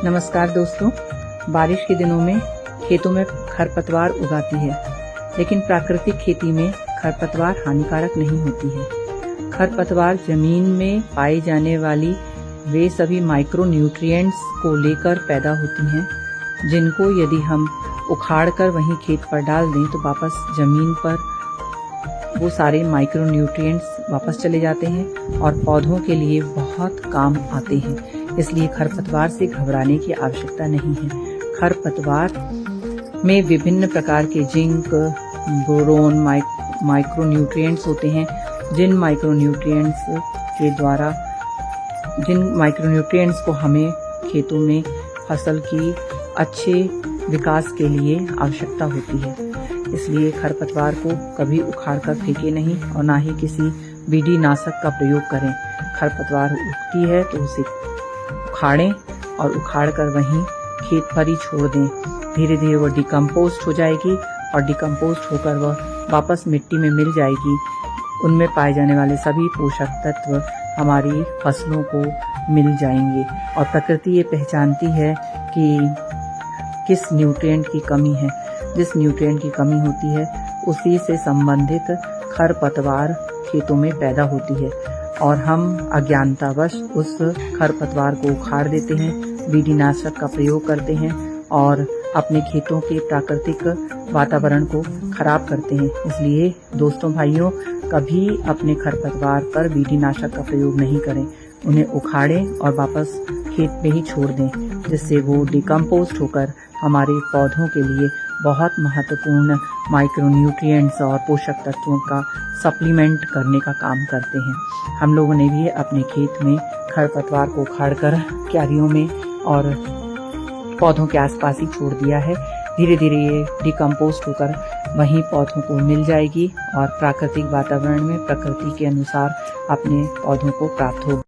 नमस्कार दोस्तों, बारिश के दिनों में खेतों में खरपतवार उगाती है, लेकिन प्राकृतिक खेती में खरपतवार हानिकारक नहीं होती है। खरपतवार जमीन में पाई जाने वाली वे सभी माइक्रो न्यूट्रिएंट्स को लेकर पैदा होती हैं, जिनको यदि हम उखाड़कर वहीं खेत पर डाल दें तो वापस जमीन पर वो सारे माइक्रो न्यूट्रिएंट्स वापस चले जाते हैं और पौधों के लिए बहुत काम आते हैं। इसलिए खरपतवार से घबराने की आवश्यकता नहीं है। खरपतवार में विभिन्न प्रकार के जिंक, बोरोन, माइक्रो न्यूट्रिएंट्स होते हैं, जिन माइक्रो न्यूट्रिएंट्स को हमें खेतों में फसल की अच्छे विकास के लिए आवश्यकता होती है। इसलिए खरपतवार को कभी उखाड़कर फेंके नहीं और ना ही किसी बीडी नाशक का प्रयोग करें। खरपतवार उगती है तो उसे उखाड़ें और उखाड़कर वहीं खेत पर ही छोड़ दें। धीरे धीरे वह डिकम्पोस्ट हो जाएगी और डिकम्पोस्ट होकर वह वापस मिट्टी में मिल जाएगी। उनमें पाए जाने वाले सभी पोषक तत्व हमारी फसलों को मिल जाएंगे और प्रकृति ये पहचानती है कि किस न्यूट्रिएंट की कमी है। जिस न्यूट्रिएंट की कमी होती है उसी से संबंधित खरपतवार खेतों में पैदा होती है और हम अज्ञानतावश उस खरपतवार को उखाड़ देते हैं, बीडीनाशक का प्रयोग करते हैं और अपने खेतों के प्राकृतिक वातावरण को खराब करते हैं। इसलिए दोस्तों भाइयों, कभी अपने खरपतवार पर बीडीनाशक का प्रयोग नहीं करें। उन्हें उखाड़ें और वापस खेत में ही छोड़ दें, जिससे वो डिकम्पोस्ट होकर हमारे पौधों के लिए बहुत महत्वपूर्ण माइक्रो न्यूट्रिएंट्स और पोषक तत्वों का सप्लीमेंट करने का काम करते हैं। हम लोगों ने भी अपने खेत में खरपतवार को उखाड़कर क्यारियों में और पौधों के आसपास ही छोड़ दिया है। धीरे धीरे ये डिकम्पोस्ट होकर वहीं पौधों को मिल जाएगी और प्राकृतिक वातावरण में प्रकृति के अनुसार अपने पौधों को प्राप्त होगा।